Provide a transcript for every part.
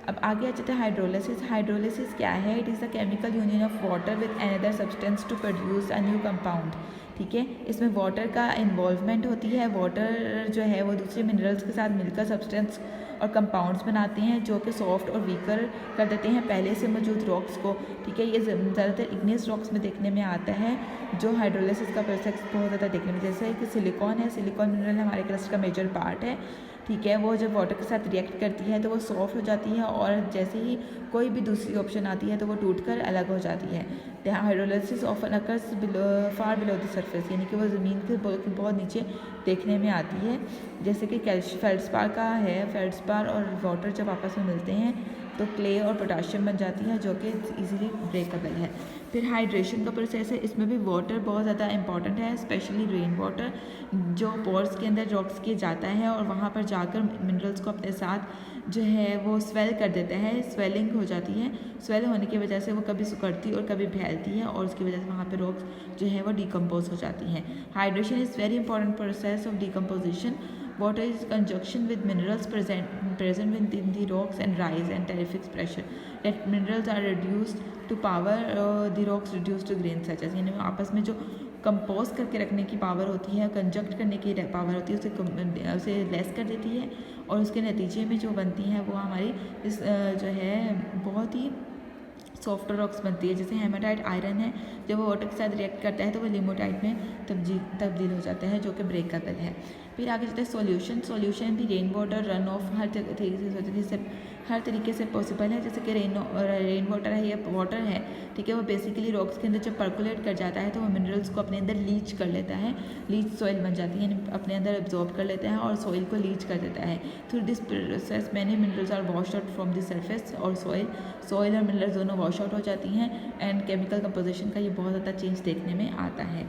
अब आगे आ जाते हैं हाइड्रोलिसिस। हाइड्रोलिसिस क्या है? It is the chemical union of water with another substance to produce a new compound. ठीक है, इसमें वाटर का इन्वॉल्वमेंट होती है। वाटर जो है वो दूसरे मिनरल्स के साथ मिलकर सब्सटेंस और कंपाउंड्स बनाते हैं जो कि सॉफ्ट और वीकर कर देते हैं पहले से मौजूद रॉक्स को। ठीक है, ये ज़्यादातर इग्नियस रॉक्स में देखने में आता है जो हाइड्रोलिसिस का प्रोसेस बहुत ज़्यादा देखने में, जैसे कि सिलिकॉन है। सिलिकॉन मिनरल हमारे क्रस्ट का मेजर पार्ट है। ठीक है, वो जब वाटर के साथ रिएक्ट करती है तो वो सॉफ्ट हो जाती है और जैसे ही कोई भी दूसरी ऑप्शन आती है तो वो टूटकर अलग हो जाती है। Hydrolysis often occurs far below the surface, यानी कि वो ज़मीन के बहुत नीचे देखने में आती है। जैसे कि फेल्ड्सपार का है, फेल्ड्सपार और वाटर जब आपस में मिलते हैं तो क्ले और पोटाशियम बन जाती है जो कि इजीली ब्रेकेबल है। फिर हाइड्रेशन का प्रोसेस है, इसमें भी वाटर बहुत ज़्यादा इंपॉर्टेंट है, स्पेशली रेन वाटर जो पोर्स के अंदर रॉक्स के जाता है और वहाँ पर जाकर मिनरल्स को अपने साथ जो है वो स्वेल कर देता है, स्वेलिंग हो जाती है। स्वेल होने की वजह से वो कभी सिकुड़ती और कभी फैलती है और उसकी वजह से वहाँ पे रॉक्स जो है वो डिकम्पोज हो जाती हैं। Hydration is very important process of decomposition. Water is conjunction with minerals present within the rocks and rise and terrific pressure. That minerals are reduced to power the rocks reduced to grain such as, यानी आपस में जो compose करके रखने की power होती है, कंजक्ट करने की पावर होती है, उसे लेस कर देती है और उसके नतीजे में जो बनती हैं वो हमारी इस जो है बहुत ही सॉफ्ट रॉक्स बनती है। जैसे हेमाटाइट आयरन है, जब वो वाटर के साथ रिएक्ट करता है तो वो लिमोटाइट में तब्दील हो जाता है जो कि ब्रेकेबल है। फिर आगे चलते हैं सॉल्यूशन। सॉल्यूशन भी rain water run of her तरीके से पॉसिबल है। जैसे कि रेन वाटर है या वाटर है, ठीक है, वो बेसिकली रॉक्स के अंदर जब पर्कुलेट कर जाता है तो वो मिनरल्स को अपने अंदर लीच कर लेता है। लीच सॉइल बन जाती है, यानी अपने अंदर एब्जॉर्ब कर लेता है और सॉइल को लीच कर देता है। Through this process many minerals are wash out from the surface और सॉइल और मिनरल्स दोनों वॉश आउट हो जाती हैं एंड केमिकल कंपोजिशन का ये बहुत ज़्यादा चेंज देखने में आता है।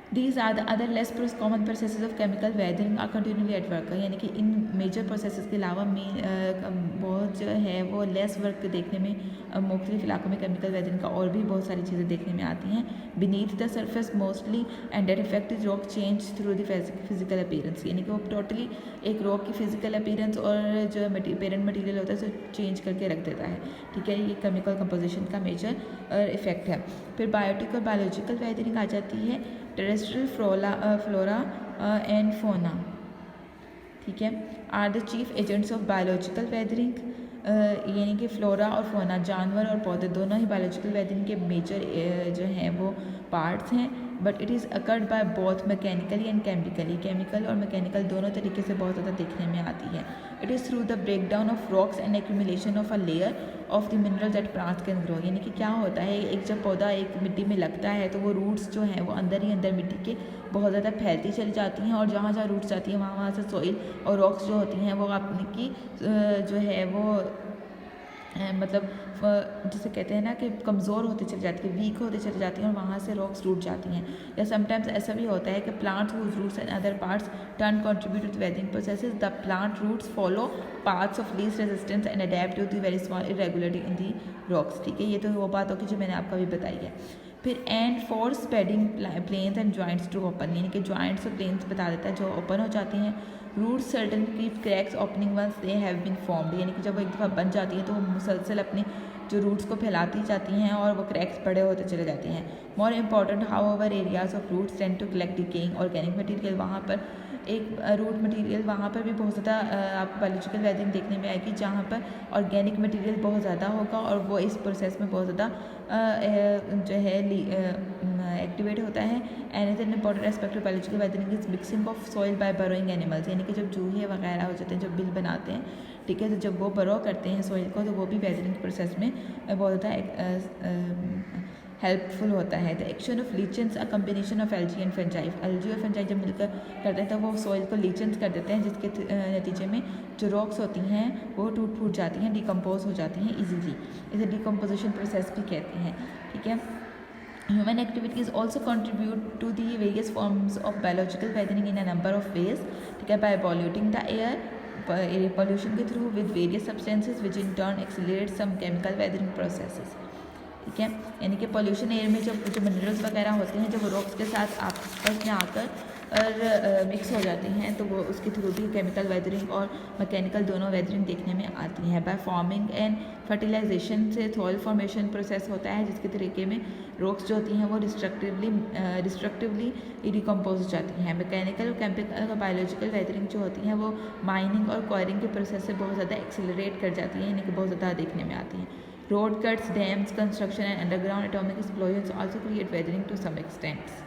These are the other less common processes of chemical weathering are continually at work, यानी कि इन मेजर प्रोसेसेस के अलावा बहुत जो है वो लेस वर्क देखने में मुख्तलिफ इलाकों में केमिकल वेदरिंग का और भी बहुत सारी चीज़ें देखने में आती हैं। Beneath the surface mostly and that effect is rock change through the physical appearance, यानी कि वो टोटली एक रॉक की फिजिकल अपीयरेंस और जो पेरेंट मटीरियल होता है उसे चेंज करके रख देता है। ठीक है, ये केमिकल कंपोजिशन का मेजर इफेक्ट है। फिर बायोटिक और बायोलॉजिकल वेदरिंग आ जाती है। टेरेस्ट्रियल फ्लोरा एंड फोना, ठीक है, are the chief agents of biological weathering, यानी कि फ्लोरा और फोना जानवर और पौधे दोनों ही बायोलॉजिकल वेदरिंग के मेजर जो हैं वो पार्ट्स हैं। But it is occurred by both mechanically and chemically, chemical और मैकेनिकल दोनों तरीके से बहुत ज़्यादा देखने में आती है। It is through the break down of rocks and accumulation of a layer of the mineral that plants can grow, यानी कि क्या होता है, एक जब पौधा एक मिट्टी में लगता है तो वो रूट्स जो हैं वो अंदर ही अंदर मिट्टी के बहुत ज़्यादा फैलती चली जाती हैं और जहाँ जहाँ रूट्स जाती हैं वहाँ से सॉइल और रॉक्स जो होती हैं वो अपनी की जो है वो मतलब जिसे कहते हैं ना कि कमज़ोर होते चली जाती है, वीक होते चली जाती हैं और वहाँ से रॉक्स टूट जाती हैं। या समटाइम्स ऐसा भी होता है कि plants whose roots and other parts turn contribute to weathering processes, the plant roots follow paths of least resistance and adapt to the very small irregularity in the rocks. ठीक है, ये तो वो बात होगी जो मैंने आपको अभी बताई है। फिर and for spreading planes and joints to open, यानी कि जॉइंट्स और प्लेन्स बता देता है जो ओपन हो जाती हैं। Root certain keep cracks opening once they have been formed, यानी कि जब वो एक दफ़ा बन जाती है तो वो मुसलसल अपने जो रूट्स को फैलाती जाती हैं और वो क्रैक्स बड़े होते चले जाते हैं। More important how over areas of roots tend to collect decaying organic material, वहाँ पर एक रूट मटेरियल वहाँ पर भी बहुत ज़्यादा आपको बायोलॉजिकल वेदरिंग देखने में आएगी जहाँ पर ऑर्गेनिक मटेरियल बहुत ज़्यादा होगा और वो इस प्रोसेस में बहुत ज़्यादा जो है एक्टिवेट होता है। And an important aspect of biological weathering is mixing of soil by burrowing animals, यानी कि जब चूहे वगैरह हो जाते हैं, जब बिल बनाते हैं, ठीक है, तो जब वो बरो करते हैं सॉइल को तो वो भी वेदरिंग प्रोसेस में बहुत ज़्यादा हेल्पफुल होता है। The action of lichens a combination of algae and fungi, algae और फंजाई जब मिलकर करते हैं तो वो सॉइल को लीचेंस कर देते हैं जिसके नतीजे में जो रॉक्स होती हैं वो टूट फूट जाती हैं, डिकम्पोज हो जाती हैं ईजीली, इसे डिकम्पोजिशन प्रोसेस भी कहते हैं। ठीक है, human activities also contribute to the various forms of biological weathering in a number of ways, ठीक है, by polluting the air pollution के through with various substances which in turn accelerate some chemical weathering processes. ठीक है, यानी कि pollution air में जब जो मिनरल्स वगैरह होते हैं जब वो रॉक्स के साथ आपस में आकर और मिक्स हो जाती हैं तो वो उसके थ्रू भी केमिकल वेदरिंग और मैकेनिकल दोनों वेदरिंग देखने में आती हैं। बाय फॉर्मिंग एंड फर्टिलाइजेशन से सॉइल फॉर्मेशन प्रोसेस होता है, जिसके तरीके में रॉक्स जो होती हैं वो डिस्ट्रक्टिवली डिकम्पोज हो जाती हैं। मैकेनिकल और केमिकल और बायोलॉजिकल वेदरिंग जो होती हैं वो माइनिंग और क्वायरिंग के प्रोसेस से बहुत ज़्यादा एक्सेलरेट कर जाती हैं, यानी कि बहुत ज़्यादा देखने में आती हैं। Road cuts, dams, construction and underground atomic explosions also create weathering to some extents.